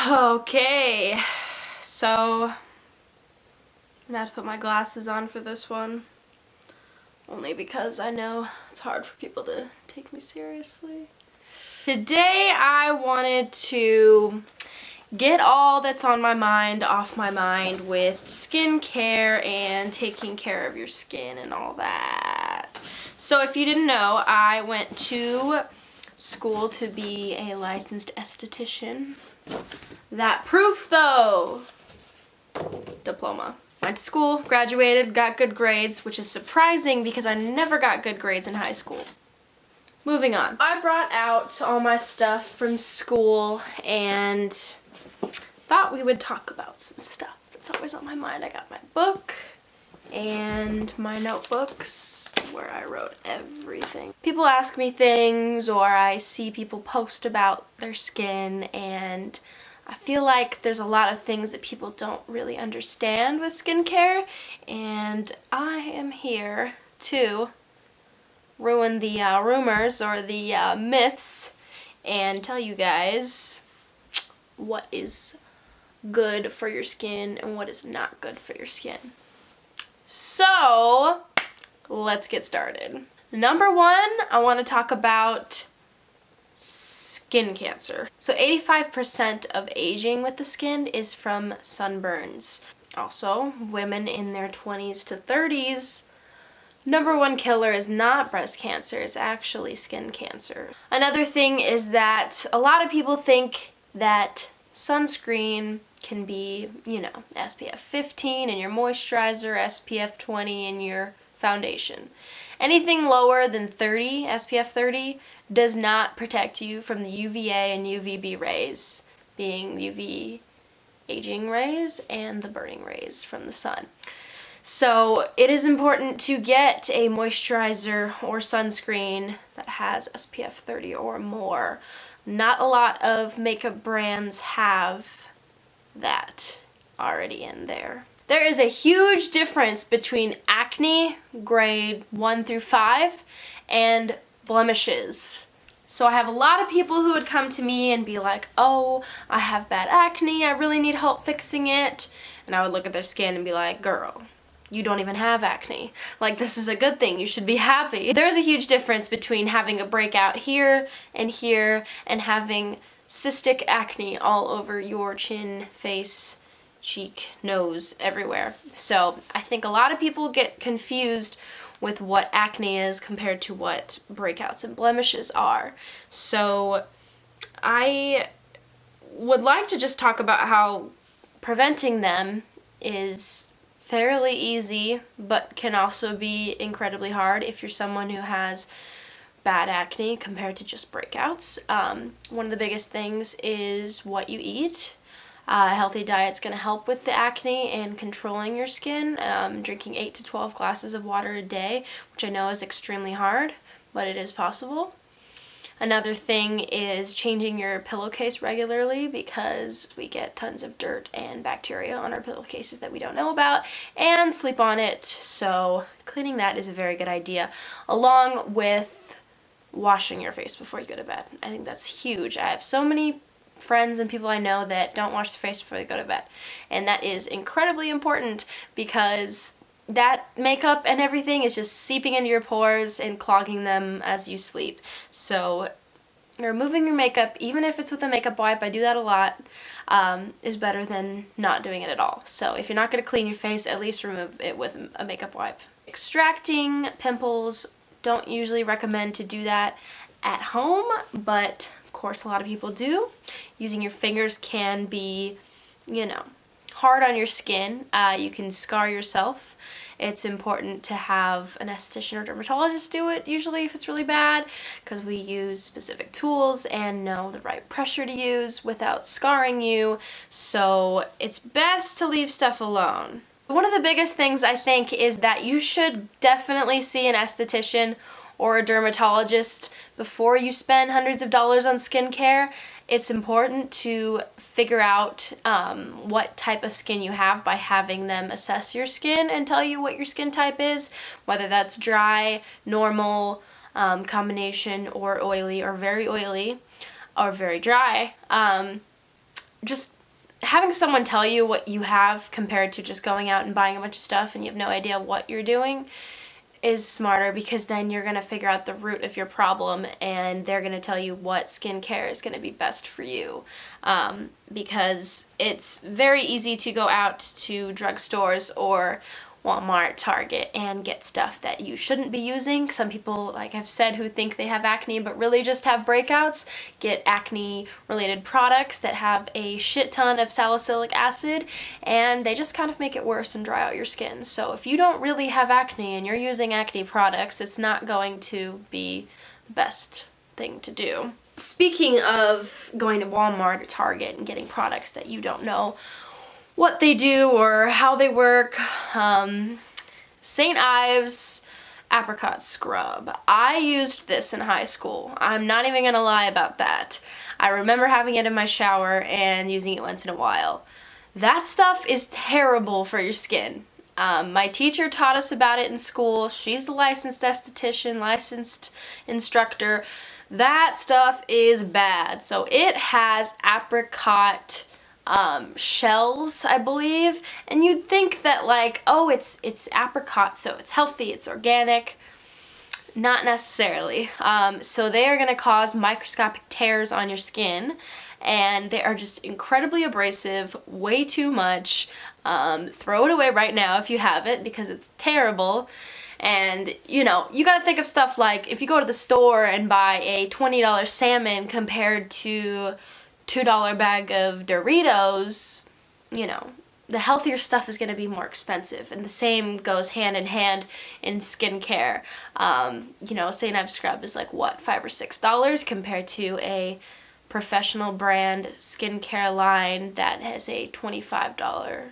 Okay, so I'm gonna have to put my glasses on for this one, only because I know it's hard for people to take me seriously. Today I wanted to get all that's on my mind off my mind with skincare and taking care of your skin and all that. So if you didn't know, I went to school to be a licensed esthetician. That proof though, diploma. Went to school, graduated, got good grades, which is surprising because I never got good grades in high school. Moving on. I brought out all my stuff from school and thought we would talk about some stuff that's always on my mind. I got my book and my notebooks where I wrote everything. People ask me things, or I see people post about their skin, and I feel like there's a lot of things that people don't really understand with skincare, and I am here to ruin the rumors or the myths and tell you guys what is good for your skin and what is not good for your skin. So let's get started. Number one, I want to talk about skin cancer. So 85% of aging with the skin is from sunburns. Also, women in their 20s to 30s, number one killer is not breast cancer, it's actually skin cancer. Another thing is that a lot of people think that sunscreen can be, you know, SPF 15 in your moisturizer, SPF 20 in your foundation. Anything lower than 30, SPF 30, does not protect you from the UVA and UVB rays, being UV aging rays and the burning rays from the sun. So it is important to get a moisturizer or sunscreen that has SPF 30 or more. Not a lot of makeup brands have that already in there. There is a huge difference between acne grade 1 through 5 and blemishes. So I have a lot of people who would come to me and be like, oh, I have bad acne, I really need help fixing it. And I would look at their skin and be like, girl, you don't even have acne. Like, this is a good thing, you should be happy. There's a huge difference between having a breakout here and having cystic acne all over your chin, face, cheek, nose, everywhere. So I think a lot of people get confused with what acne is compared to what breakouts and blemishes are. So I would like to just talk about how preventing them is fairly easy, but can also be incredibly hard if you're someone who has bad acne compared to just breakouts. One of the biggest things is what you eat. A healthy diet's going to help with the acne and controlling your skin. Drinking 8 to 12 glasses of water a day, which I know is extremely hard, but it is possible. Another thing is changing your pillowcase regularly, because we get tons of dirt and bacteria on our pillowcases that we don't know about and sleep on it. So cleaning that is a very good idea, along with washing your face before you go to bed. I think that's huge. I have so many friends and people I know that don't wash their face before they go to bed, and that is incredibly important because that makeup and everything is just seeping into your pores and clogging them as you sleep. So removing your makeup, even if it's with a makeup wipe, I do that a lot, is better than not doing it at all. So if you're not going to clean your face, at least remove it with a makeup wipe. Extracting pimples, don't usually recommend to do that at home, but of course a lot of people do. Using your fingers can be, you know, hard on your skin. You can scar yourself. It's important to have an esthetician or dermatologist do it, usually if it's really bad, because we use specific tools and know the right pressure to use without scarring you. So it's best to leave stuff alone. One of the biggest things I think is that you should definitely see an esthetician or a dermatologist before you spend hundreds of dollars on skincare. It's important to figure out what type of skin you have by having them assess your skin and tell you what your skin type is, whether that's dry, normal, combination, or oily, or very dry. Just having someone tell you what you have compared to just going out and buying a bunch of stuff and you have no idea what you're doing is smarter, because then you're going to figure out the root of your problem and they're going to tell you what skincare is going to be best for you. Because it's very easy to go out to drugstores or Walmart, Target, and get stuff that you shouldn't be using. Some people, like I've said, who think they have acne but really just have breakouts, get acne-related products that have a shit ton of salicylic acid, and they just kind of make it worse and dry out your skin. So if you don't really have acne and you're using acne products, it's not going to be the best thing to do. Speaking of going to Walmart or Target and getting products that you don't know what they do or how they work, St. Ives apricot scrub. I used this in high school. I'm not even gonna lie about that. I remember having it in my shower and using it once in a while. That stuff is terrible for your skin. My teacher taught us about it in school. She's a licensed esthetician, licensed instructor. That stuff is bad. So it has apricot shells, I believe, and you'd think that, like, oh, it's apricot, so it's healthy, it's organic. Not necessarily. So they are going to cause microscopic tears on your skin, and they are just incredibly abrasive, way too much. Throw it away right now if you have it, because it's terrible. And, you know, you gotta think of stuff like if you go to the store and buy a $20 salmon compared to $2 bag of Doritos, you know, the healthier stuff is going to be more expensive, and the same goes hand in hand in skincare. You know, St. Ives scrub is like, what, $5 or $6 compared to a professional brand skincare line that has a $25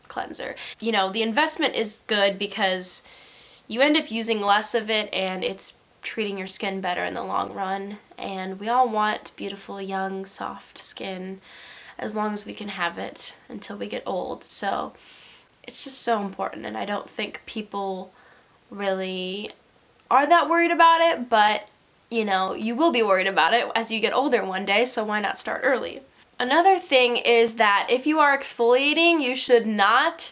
cleanser. You know, the investment is good because you end up using less of it and it's treating your skin better in the long run, and we all want beautiful, young, soft skin as long as we can have it until we get old. So it's just so important, and I don't think people really are that worried about it, but you know, you will be worried about it as you get older one day, so why not start early? Another thing is that if you are exfoliating, you should not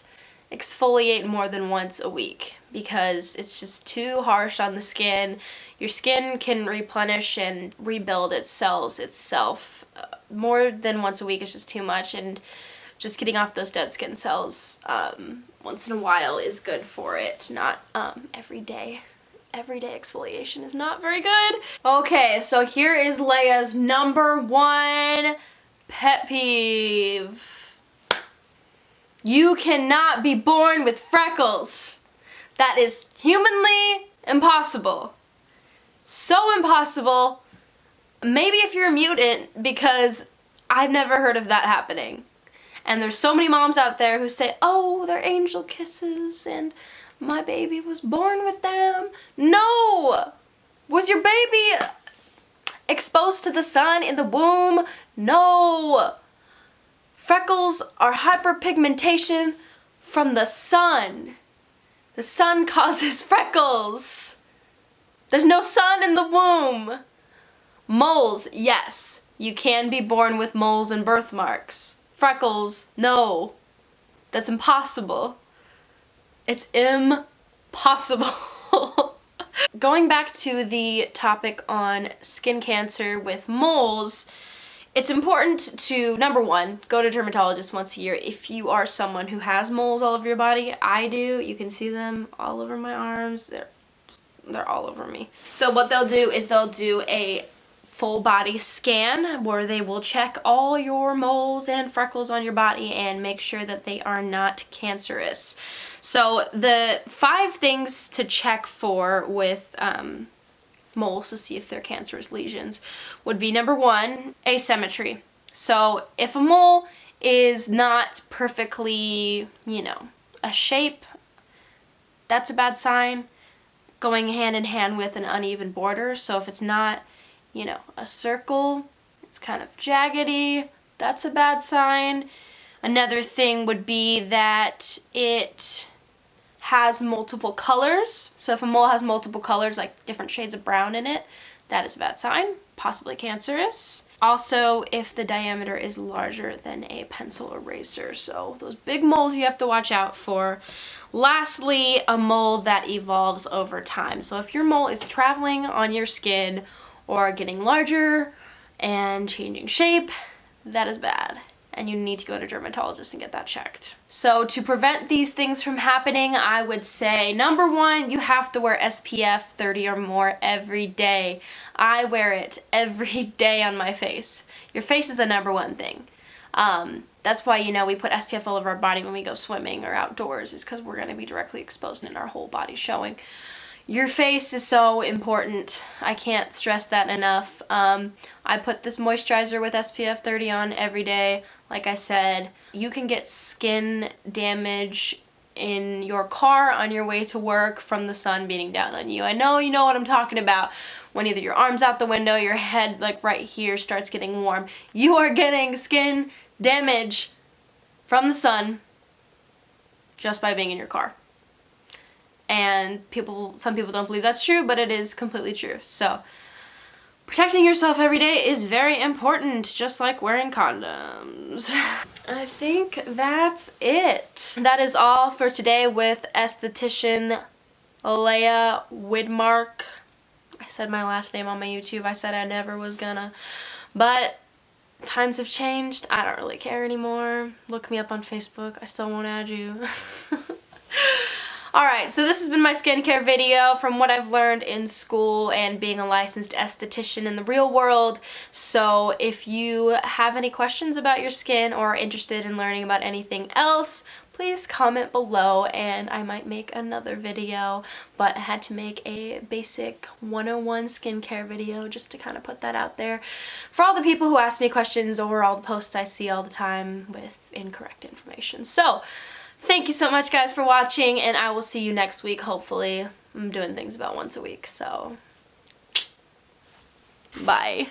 exfoliate more than once a week, because it's just too harsh on the skin. Your skin can replenish and rebuild its cells itself. More than once a week is just too much, and just getting off those dead skin cells once in a while is good for it, not every day. Everyday exfoliation is not very good. Okay, so here is Leia's #1 pet peeve. You cannot be born with freckles. That is humanly impossible. So impossible. Maybe if you're a mutant, because I've never heard of that happening. And there's so many moms out there who say, oh, they're angel kisses and my baby was born with them. No! Was your baby exposed to the sun in the womb? No! Freckles are hyperpigmentation from the sun. The sun causes freckles. There's no sun in the womb. Moles, yes. You can be born with moles and birthmarks. Freckles, no. That's impossible. It's impossible. Going back to the topic on skin cancer with moles, it's important to, #1, go to a dermatologist once a year if you are someone who has moles all over your body. I do. You can see them all over my arms. They're all over me. So what they'll do is they'll do a full body scan where they will check all your moles and freckles on your body and make sure that they are not cancerous. So the 5 things to check for with moles to see if they're cancerous lesions would be #1, asymmetry. So if a mole is not perfectly, you know, a shape, that's a bad sign. Going hand in hand with an uneven border. So if it's not, you know, a circle, it's kind of jaggedy, that's a bad sign. Another thing would be that it has multiple colors. So if a mole has multiple colors, like different shades of brown in it, that is a bad sign, possibly cancerous. Also, if the diameter is larger than a pencil eraser. So those big moles you have to watch out for. Lastly, a mole that evolves over time. So if your mole is traveling on your skin or getting larger and changing shape, that is bad. And you need to go to a dermatologist and get that checked. So to prevent these things from happening, I would say, number one, you have to wear SPF 30 or more every day. I wear it every day on my face. Your face is the number one thing. That's why, you know, we put SPF all over our body when we go swimming or outdoors, is because we're going to be directly exposed and our whole body showing. Your face is so important. I can't stress that enough. I put this moisturizer with SPF 30 on every day. Like I said, you can get skin damage in your car on your way to work from the sun beating down on you. I know you know what I'm talking about. When either your arm's out the window, your head like right here starts getting warm. You are getting skin damage from the sun just by being in your car. And some people don't believe that's true, but it is completely true. So protecting yourself every day is very important, just like wearing condoms. I think that's it. That is all for today with esthetician Leia Widmark. I said my last name on my YouTube. I said I never was gonna, but times have changed. I don't really care anymore. Look me up on Facebook. I still won't add you. Alright, so this has been my skincare video from what I've learned in school and being a licensed esthetician in the real world. So if you have any questions about your skin or are interested in learning about anything else, please comment below and I might make another video. But I had to make a basic 101 skincare video just to kind of put that out there for all the people who ask me questions or all the posts I see all the time with incorrect information. So thank you so much, guys, for watching, and I will see you next week, hopefully. I'm doing things about once a week, so bye.